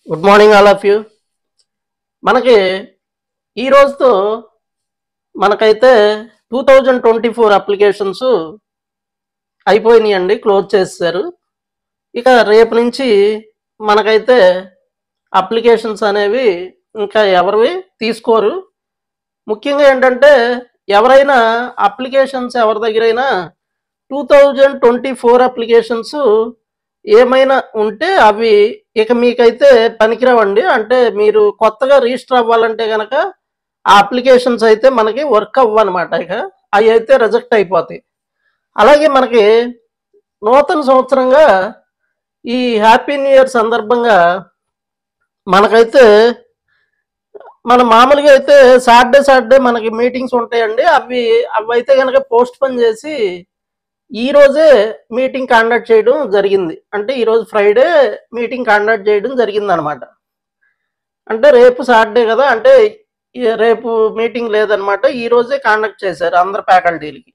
Good morning all of you. మనకి ఈ రోజుతో మనకైతే 2024 అప్లికేషన్స్ అయిపోయినాయండి, క్లోజ్ చేశారు. ఇక రేపు నుంచి మనకైతే అప్లికేషన్స్ అనేవి ఇంకా ఎవరివి తీసుకోరు. ముఖ్యంగా ఏంటంటే ఎవరైనా అప్లికేషన్స్ ఎవరి దగ్గరైనా 2024 అప్లికేషన్స్ ఏమైనా ఉంటే అవి ఇక మీకైతే పనికిరావండి. అంటే మీరు కొత్తగా రిజిస్టర్ అవ్వాలంటే కనుక ఆ అప్లికేషన్స్ అయితే మనకి వర్క్ అవ్వనమాట. ఇక అవి అయితే రిజెక్ట్ అయిపోతాయి. అలాగే మనకి నూతన సంవత్సరంగా ఈ హ్యాపీ న్యూ ఇయర్ సందర్భంగా మనకైతే మన మామూలుగా అయితే సాటర్డే మనకి మీటింగ్స్ ఉంటాయండి. అవి అయితే కనుక పోస్ట్ పోన్ చేసి ఈ రోజే మీటింగ్ కండక్ట్ చేయడం జరిగింది. అంటే ఈరోజు ఫ్రైడే మీటింగ్ కండక్ట్ చేయడం జరిగింది అనమాట. అంటే రేపు సాటర్డే కదా, అంటే రేపు మీటింగ్ లేదనమాట. ఈ రోజే కండక్ట్ చేశారు అందరు ఫ్యాకల్టీలకి.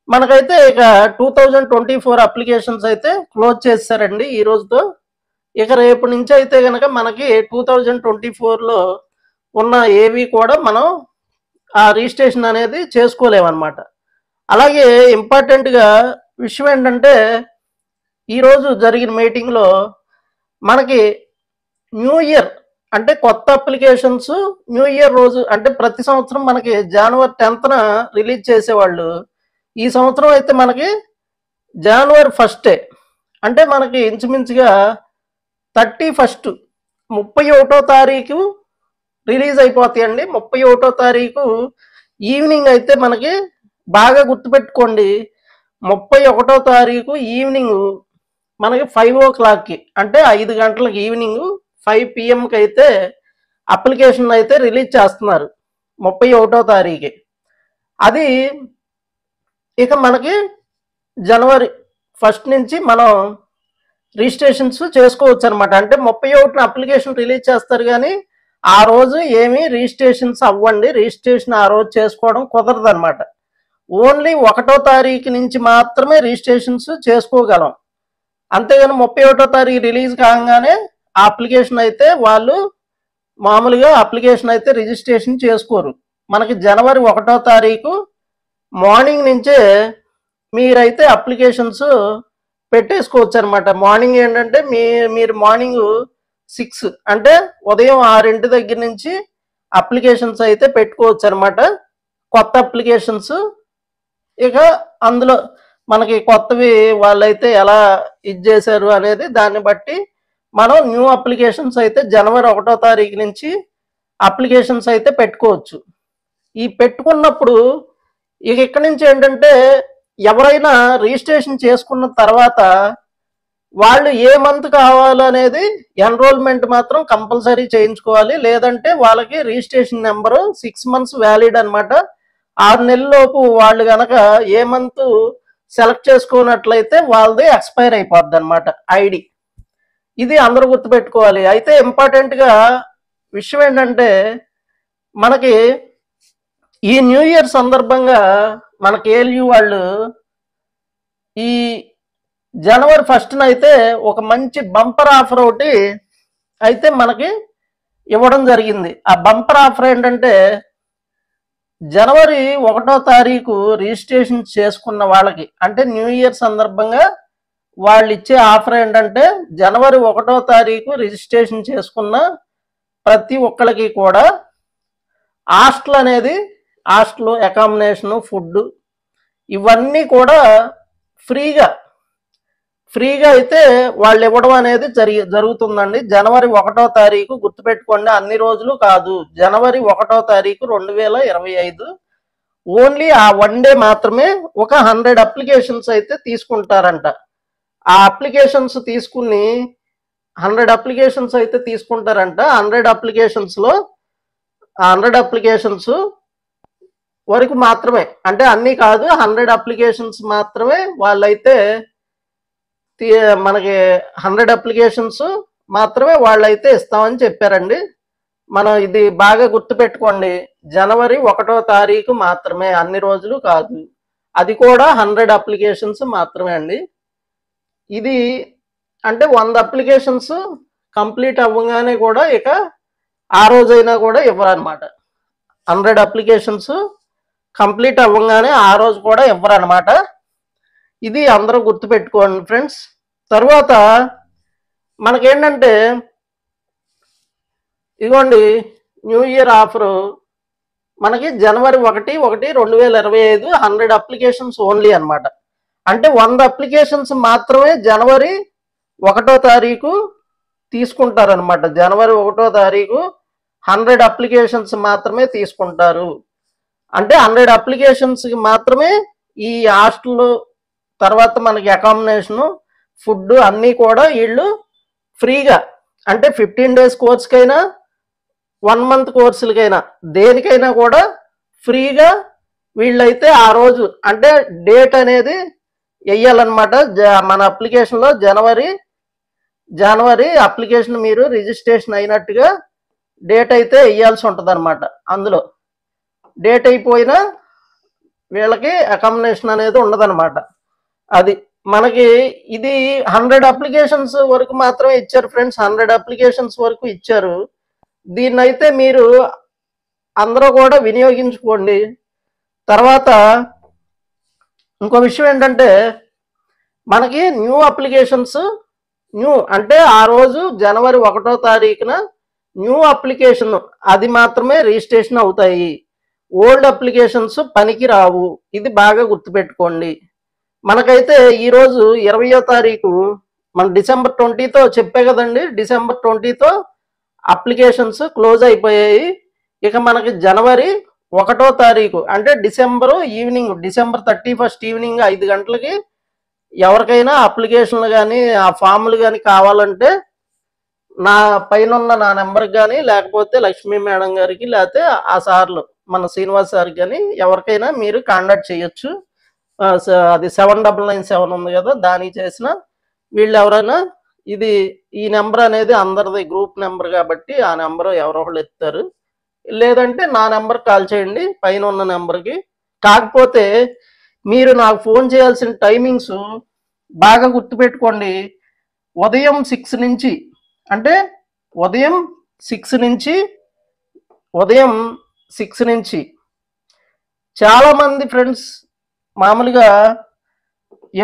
మనకైతే ఇక 2024 అప్లికేషన్స్ అయితే క్లోజ్ చేశారండి ఈ రోజుతో. ఇక రేపు నుంచి అయితే కనుక మనకి 2024లో ఉన్న ఏవి కూడా మనం ఆ రిజిస్ట్రేషన్ అనేది చేసుకోలేమన్నమాట. అలాగే ఇంపార్టెంట్గా విషయం ఏంటంటే ఈరోజు జరిగిన మీటింగ్లో మనకి న్యూ ఇయర్ అంటే కొత్త అప్లికేషన్స్ న్యూ ఇయర్ రోజు అంటే ప్రతి సంవత్సరం మనకి జనవరి 10న రిలీజ్ చేసేవాళ్ళు. ఈ సంవత్సరం అయితే మనకి జనవరి 1 అంటే మనకి ఇంచుమించుగా 31 31వ తారీఖు రిలీజ్ అయిపోతాయండి. 31వ తారీఖు ఈవినింగ్ అయితే మనకి బాగా గుర్తుపెట్టుకోండి, 31వ తారీఖు ఈవినింగ్ మనకి 5 o'clockకి అంటే 5 గంటలకి ఈవినింగ్ 5 PM అయితే అప్లికేషన్ అయితే రిలీజ్ చేస్తున్నారు 31వ తారీఖు. అది ఇక మనకి జనవరి 1 నుంచి మనం రిజిస్ట్రేషన్స్ చేసుకోవచ్చు అనమాట. అంటే 31న అప్లికేషన్ రిలీజ్ చేస్తారు కానీ ఆ రోజు ఏమీ రిజిస్ట్రేషన్స్ అవ్వండి. రిజిస్ట్రేషన్ ఆ రోజు చేసుకోవడం కుదరదు అనమాట. ఓన్లీ 1వ తారీఖు నుంచి మాత్రమే రిజిస్ట్రేషన్స్ చేసుకోగలం. అంతేగాని 31వ తారీఖు రిలీజ్ కాగానే ఆ అప్లికేషన్ అయితే వాళ్ళు మామూలుగా అప్లికేషన్ అయితే రిజిస్ట్రేషన్ చేసుకోరు. మనకి జనవరి 1వ తారీఖు మార్నింగ్ నుంచే మీరైతే అప్లికేషన్స్ పెట్టేసుకోవచ్చు అనమాట. మార్నింగ్ ఏంటంటే మీరు మార్నింగ్ 6 అంటే ఉదయం 6 దగ్గర నుంచి అప్లికేషన్స్ అయితే పెట్టుకోవచ్చు అనమాట, కొత్త అప్లికేషన్స్. ఇక అందులో మనకి కొత్తవి వాళ్ళైతే ఎలా ఇది చేశారు అనేది దాన్ని బట్టి మనం న్యూ అప్లికేషన్స్ అయితే జనవరి 1వ తారీఖు నుంచి అప్లికేషన్స్ అయితే పెట్టుకోవచ్చు. ఈ పెట్టుకున్నప్పుడు ఇక ఇక్కడి నుంచి ఏంటంటే ఎవరైనా రిజిస్ట్రేషన్ చేసుకున్న తర్వాత వాళ్ళు ఏ మంత్ కావాలనేది ఎన్రోల్మెంట్ మాత్రం కంపల్సరీ చేయించుకోవాలి. లేదంటే వాళ్ళకి రిజిస్ట్రేషన్ నెంబరు 6 months వ్యాలిడ్ అనమాట. 6 నెలలలోపు వాళ్ళు కనుక ఏ మంత్ సెలెక్ట్ చేసుకున్నట్లయితే వాళ్ళది ఎక్స్పైర్ అయిపోద్ది అనమాట ఐడి. ఇది అందరూ గుర్తుపెట్టుకోవాలి. అయితే ఇంపార్టెంట్గా విషయం ఏంటంటే మనకి ఈ న్యూ ఇయర్ సందర్భంగా మనకి ఏఎల్యూ వాళ్ళు ఈ జనవరి 1న అయితే ఒక మంచి బంపర్ ఆఫర్ ఒకటి అయితే మనకి ఇవ్వడం జరిగింది. ఆ బంపర్ ఆఫర్ ఏంటంటే జనవరి 1వ తారీఖు రిజిస్ట్రేషన్ చేసుకున్న వాళ్ళకి అంటే న్యూ ఇయర్ సందర్భంగా వాళ్ళు ఇచ్చే ఆఫర్ ఏంటంటే జనవరి 1వ తారీఖు రిజిస్ట్రేషన్ చేసుకున్న ప్రతి ఒక్కరికి కూడా హాస్టల్ అనేది హాస్టల్ అకామిడేషను ఫుడ్ ఇవన్నీ కూడా ఫ్రీగా అయితే వాళ్ళు ఇవ్వడం అనేది జరుగుతుందండి. జనవరి 1వ తారీఖు గుర్తుపెట్టుకోండి, అన్ని రోజులు కాదు. జనవరి 1వ తారీఖు 2025 ఓన్లీ ఆ 1 డే మాత్రమే ఒక 100 అప్లికేషన్స్ అయితే తీసుకుంటారంట. ఆ అప్లికేషన్స్ తీసుకుని 100 అప్లికేషన్స్ అయితే తీసుకుంటారంట. 100 అప్లికేషన్స్లో 100 అప్లికేషన్స్ వరకు మాత్రమే, అంటే అన్నీ కాదు, 100 అప్లికేషన్స్ మాత్రమే వాళ్ళైతే మనకి 100 అప్లికేషన్స్ మాత్రమే వాళ్ళైతే ఇస్తామని చెప్పారండి. మనం ఇది బాగా గుర్తుపెట్టుకోండి, జనవరి 1వ తారీఖు మాత్రమే, అన్ని రోజులు కాదు. అది కూడా 100 అప్లికేషన్స్ మాత్రమే అండి. ఇది అంటే 100 అప్లికేషన్స్ కంప్లీట్ అవ్వగానే కూడా ఇక ఆ రోజైనా కూడా ఇవ్వరనమాట. 100 అప్లికేషన్స్ కంప్లీట్ అవ్వగానే ఆ రోజు కూడా ఇవ్వరనమాట. ఇది అందరూ గుర్తుపెట్టుకోండి ఫ్రెండ్స్. తర్వాత మనకేంటంటే ఇదిగోండి న్యూ ఇయర్ ఆఫరు మనకి జనవరి 1, 2025 100 అప్లికేషన్స్ ఓన్లీ అనమాట. అంటే 100 అప్లికేషన్స్ మాత్రమే జనవరి 1వ తారీఖు తీసుకుంటారనమాట. జనవరి 1వ తారీఖు 100 అప్లికేషన్స్ మాత్రమే తీసుకుంటారు. అంటే 100 అప్లికేషన్స్కి మాత్రమే ఈ హాస్టల్, తర్వాత మనకి అకామిడేషను, ఫుడ్ అన్నీ కూడా వీళ్ళు ఫ్రీగా, అంటే 15 డేస్ కోర్స్కైనా 1 మంత్ కోర్సులకైనా దేనికైనా కూడా ఫ్రీగా వీళ్ళైతే ఆ రోజు అంటే డేట్ అనేది వెయ్యాలన్నమాట. మన అప్లికేషన్లో జనవరి అప్లికేషన్ మీరు రిజిస్ట్రేషన్ అయినట్టుగా డేట్ అయితే వెయ్యాల్సి ఉంటుంది అనమాట. అందులో డేట్ అయిపోయినా వీళ్ళకి అకామిడేషన్ అనేది ఉండదన్నమాట. అది మనకి ఇది 100 అప్లికేషన్స్ వరకు మాత్రమే ఇచ్చారు ఫ్రెండ్స్. 100 అప్లికేషన్స్ వరకు ఇచ్చారు. దీన్నైతే మీరు అందరూ కూడా వినియోగించుకోండి. తర్వాత ఇంకో విషయం ఏంటంటే మనకి న్యూ అప్లికేషన్స్ అంటే ఆ రోజు జనవరి 1వ తారీఖున న్యూ అప్లికేషన్ అది మాత్రమే రిజిస్ట్రేషన్ అవుతాయి. ఓల్డ్ అప్లికేషన్స్ పనికి రావు. ఇది బాగా గుర్తుపెట్టుకోండి. మనకైతే ఈరోజు 20వ తారీఖు మన డిసెంబర్ 20తో చెప్పే కదండి. డిసెంబర్ 20తో అప్లికేషన్స్ క్లోజ్ అయిపోయాయి. ఇక మనకి జనవరి 1వ తారీఖు అంటే డిసెంబర్ 31 ఈవినింగ్ 5 గంటలకి ఎవరికైనా అప్లికేషన్లు కానీ ఆ ఫామ్లు కానీ కావాలంటే నా పైన నా నెంబర్కి కానీ లేకపోతే లక్ష్మీ మేడం గారికి లేకపోతే ఆ సార్లు మన శ్రీనివాస్ సార్కి కానీ ఎవరికైనా మీరు కాంటాక్ట్ చేయొచ్చు. అది 7997 ఉంది కదా, దానికి చేసిన వీళ్ళు ఎవరైనా ఈ నెంబర్ అనేది అందరిది గ్రూప్ నెంబర్ కాబట్టి ఆ నెంబర్ ఎవరో ఒకళ్ళు ఎత్తారు. లేదంటే నా నెంబర్ కాల్ చేయండి పైన ఉన్న నెంబర్కి. కాకపోతే మీరు నాకు ఫోన్ చేయాల్సిన టైమింగ్స్ బాగా గుర్తుపెట్టుకోండి. ఉదయం 6 నుంచి అంటే ఉదయం 6 నుంచి చాలామంది ఫ్రెండ్స్ మామూలుగా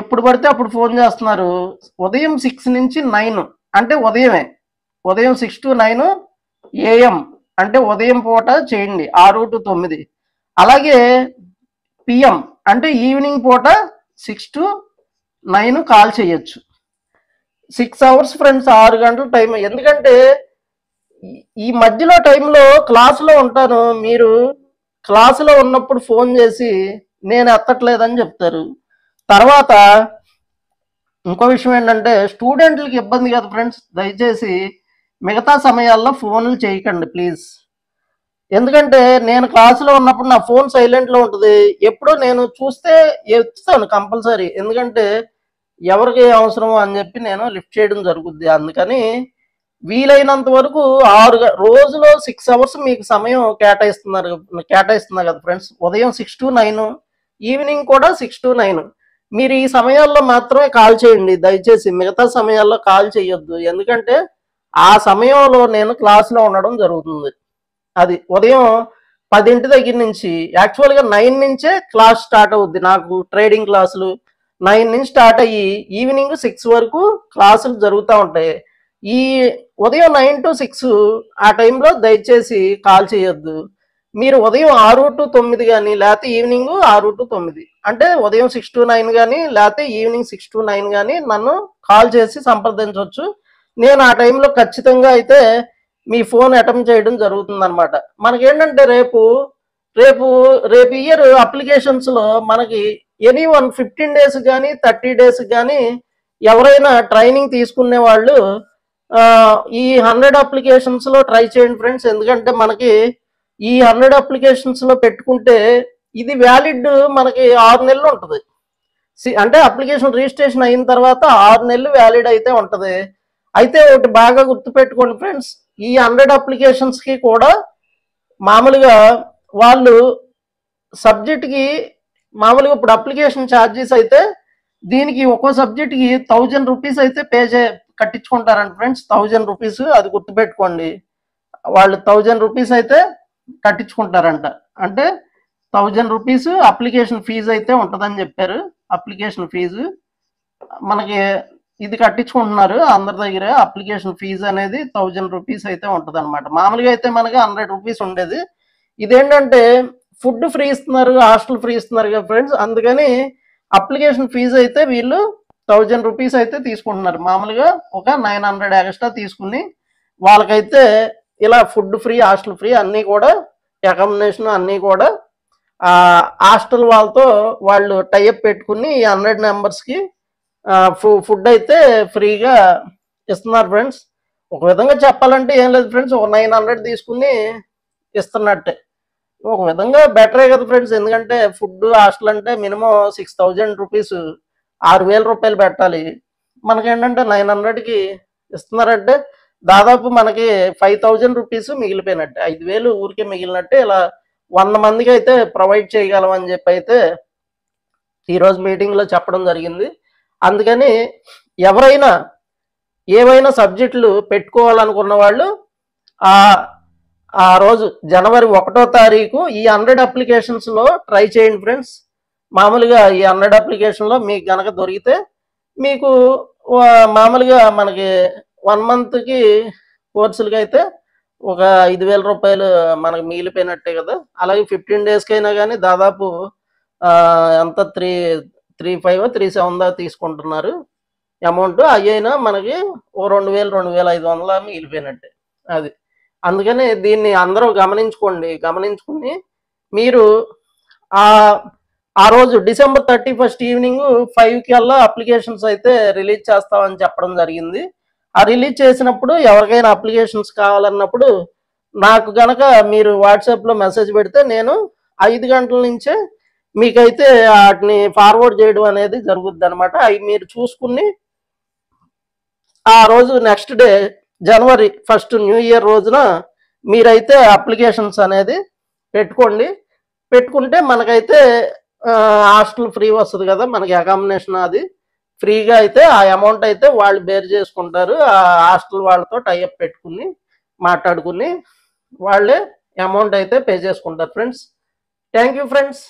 ఎప్పుడు పడితే అప్పుడు ఫోన్ చేస్తున్నారు. ఉదయం 6 నుంచి 9 అంటే ఉదయం 6 to 9 AM అంటే ఉదయం పూట చేయండి 6 to 9. అలాగే PM అంటే ఈవినింగ్ పూట 6 to 9 కాల్ చేయొచ్చు. 6 అవర్స్ ఫ్రెండ్స్, 6 గంటల టైం. ఎందుకంటే ఈ మధ్యలో టైంలో క్లాసులో ఉంటాను. మీరు క్లాసులో ఉన్నప్పుడు ఫోన్ చేసి నేను ఎత్తట్లేదని చెప్తారు. తర్వాత ఇంకో విషయం ఏంటంటే స్టూడెంట్లకి ఇబ్బంది కదా ఫ్రెండ్స్. దయచేసి మిగతా సమయాల్లో ఫోన్లు చేయకండి ప్లీజ్. ఎందుకంటే నేను క్లాసులో ఉన్నప్పుడు నా ఫోన్ సైలెంట్లో ఉంటుంది. ఎప్పుడో నేను చూస్తే ఎత్తుతాను కంపల్సరీ. ఎందుకంటే ఎవరికి అవసరమో అని చెప్పి నేను లిఫ్ట్ చేయడం జరుగుద్ది. అందుకని వీలైనంత వరకు రోజులో 6 అవర్స్ మీకు సమయం కేటాయిస్తున్నారు కదా ఫ్రెండ్స్. ఉదయం 6 to 9, ఈవినింగ్ కూడా 6 to 9. మీరు ఈ సమయాల్లో మాత్రమే కాల్ చేయండి దయచేసి. మిగతా సమయాల్లో కాల్ చేయొద్దు. ఎందుకంటే ఆ సమయంలో నేను క్లాస్లో ఉండడం జరుగుతుంది. అది ఉదయం 10 దగ్గర నుంచి, యాక్చువల్గా 9 నుంచే క్లాస్ స్టార్ట్ అవుద్ది. నాకు ట్రేడింగ్ క్లాసులు 9 నుంచి స్టార్ట్ అయ్యి ఈవినింగ్ 6 వరకు క్లాసులు జరుగుతూ ఉంటాయి. ఈ ఉదయం 9 to 6 ఆ టైంలో దయచేసి కాల్ చేయొద్దు. మీరు ఉదయం 6 to 9 కానీ లేకపోతే ఈవినింగ్ 6 to 9 అంటే ఉదయం 6 to 9 కానీ లేకపోతే ఈవినింగ్ 6 to 9 కానీ నన్ను కాల్ చేసి సంప్రదించవచ్చు. నేను ఆ టైంలో ఖచ్చితంగా అయితే మీ ఫోన్ అటెంప్ట్ చేయడం జరుగుతుంది అనమాట. మనకేంటంటే రేపు ఇయర్ అప్లికేషన్స్లో మనకి ఎనీవన్ 15 డేస్ కానీ 30 డేస్ కానీ ఎవరైనా ట్రైనింగ్ తీసుకునే వాళ్ళు ఈ 100 అప్లికేషన్స్లో ట్రై చేయండి ఫ్రెండ్స్. ఎందుకంటే మనకి ఈ 100 అప్లికేషన్స్లో పెట్టుకుంటే ఇది వ్యాలిడ్ మనకి 6 నెలలు ఉంటుంది. అంటే అప్లికేషన్ రిజిస్ట్రేషన్ అయిన తర్వాత 6 నెలలు వ్యాలిడ్ అయితే ఉంటుంది. అయితే ఒకటి బాగా గుర్తుపెట్టుకోండి ఫ్రెండ్స్, ఈ 100 అప్లికేషన్స్కి కూడా మామూలుగా వాళ్ళు సబ్జెక్ట్కి మామూలుగా ఇప్పుడు అప్లికేషన్ ఛార్జెస్ అయితే దీనికి ఒక్కో సబ్జెక్ట్కి 1000 రూపీస్ అయితే కట్టించుకుంటారంట ఫ్రెండ్స్, 1000 రూపీస్. అది గుర్తుపెట్టుకోండి. వాళ్ళు 1000 రూపీస్ అయితే కట్టించుకుంటారంట. అంటే 1000 రూపీస్ అప్లికేషన్ ఫీజు అయితే ఉంటుందని చెప్పారు. అప్లికేషన్ ఫీజు మనకి ఇది కట్టించుకుంటున్నారు అందరి దగ్గర. అప్లికేషన్ ఫీజు అనేది 1000 రూపీస్ అయితే ఉంటుంది అనమాట. మామూలుగా అయితే మనకి 100 రూపీస్ ఉండేది. ఇదేంటంటే ఫుడ్ ఫ్రీ ఇస్తున్నారు, హాస్టల్ ఫ్రీ ఇస్తున్నారు కదా ఫ్రెండ్స్, అందుకని అప్లికేషన్ ఫీజు అయితే వీళ్ళు 1000 రూపీస్ అయితే తీసుకుంటున్నారు. మామూలుగా ఒక 900 ఎక్స్ట్రా తీసుకుని వాళ్ళకైతే ఇలా ఫుడ్ ఫ్రీ, హాస్టల్ ఫ్రీ అన్నీ కూడా, అకామిడేషన్ అన్నీ కూడా హాస్టల్ వాళ్ళతో వాళ్ళు టైఅప్ పెట్టుకుని 100 మెంబర్స్కి ఫుడ్ అయితే ఫ్రీగా ఇస్తున్నారు ఫ్రెండ్స్. ఒక విధంగా చెప్పాలంటే ఏం లేదు ఫ్రెండ్స్, ఒక 900 తీసుకుని ఇస్తున్నట్టే. ఒక విధంగా బెటరే కదా ఫ్రెండ్స్, ఎందుకంటే ఫుడ్ హాస్టల్ అంటే మినిమం 6000 రూపీస్, 6000 రూపాయలు పెట్టాలి. మనకేంటంటే 900కి ఇస్తున్నారంటే దాదాపు మనకి 5000 రూపీస్ మిగిలిపోయినట్టే, 5000 ఊరికే మిగిలినట్టే. ఇలా 100 మందికి అయితే ప్రొవైడ్ చేయగలం అని చెప్పి అయితే ఈరోజు మీటింగ్లో చెప్పడం జరిగింది. అందుకని ఎవరైనా ఏవైనా సబ్జెక్టులు పెట్టుకోవాలనుకున్న వాళ్ళు ఆ రోజు జనవరి 1వ తారీఖు ఈ 100 అప్లికేషన్స్లో ట్రై చేయండి ఫ్రెండ్స్. మామూలుగా ఈ 100 అప్లికేషన్లో మీకు కనుక దొరికితే మీకు మామూలుగా మనకి 1 మంత్కి కోర్సులకి అయితే ఒక 5000 రూపాయలు మనకు మిగిలిపోయినట్టే కదా. అలాగే 15 డేస్కి అయినా కానీ దాదాపు ఎంత 3,500 దాకా తీసుకుంటున్నారు అమౌంట్. అయినా మనకి ఓ 2000 2500 మిగిలిపోయినట్టే. అది అందుకని దీన్ని అందరూ గమనించుకుని మీరు ఆ రోజు డిసెంబర్ 31 ఈవినింగ్ 5కి అప్లికేషన్స్ అయితే రిలీజ్ చేస్తామని చెప్పడం జరిగింది. ఆ రిలీజ్ చేసినప్పుడు ఎవరికైనా అప్లికేషన్స్ కావాలన్నప్పుడు నాకు గనక మీరు వాట్సాప్లో మెసేజ్ పెడితే నేను 5 గంటల నుంచే మీకైతే వాటిని ఫార్వర్డ్ చేయడం అనేది జరుగుద్ది అనమాట. అవి మీరు చూసుకుని ఆ రోజు నెక్స్ట్ డే జనవరి 1 న్యూ ఇయర్ రోజున మీరైతే అప్లికేషన్స్ అనేది పెట్టుకుంటే మనకైతే హాస్టల్ ఫ్రీ వస్తుంది కదా, మనకి అకామిడేషన్ అది ఫ్రీగా అయితే ఆ అమౌంట్ అయితే వాళ్ళు బేర్ చేసుకుంటారు. ఆ హాస్టల్ వాళ్ళతో టైఅప్ పెట్టుకుని మాట్లాడుకుని వాళ్ళే అమౌంట్ అయితే పే చేసుకుంటారు ఫ్రెండ్స్. Thank you friends.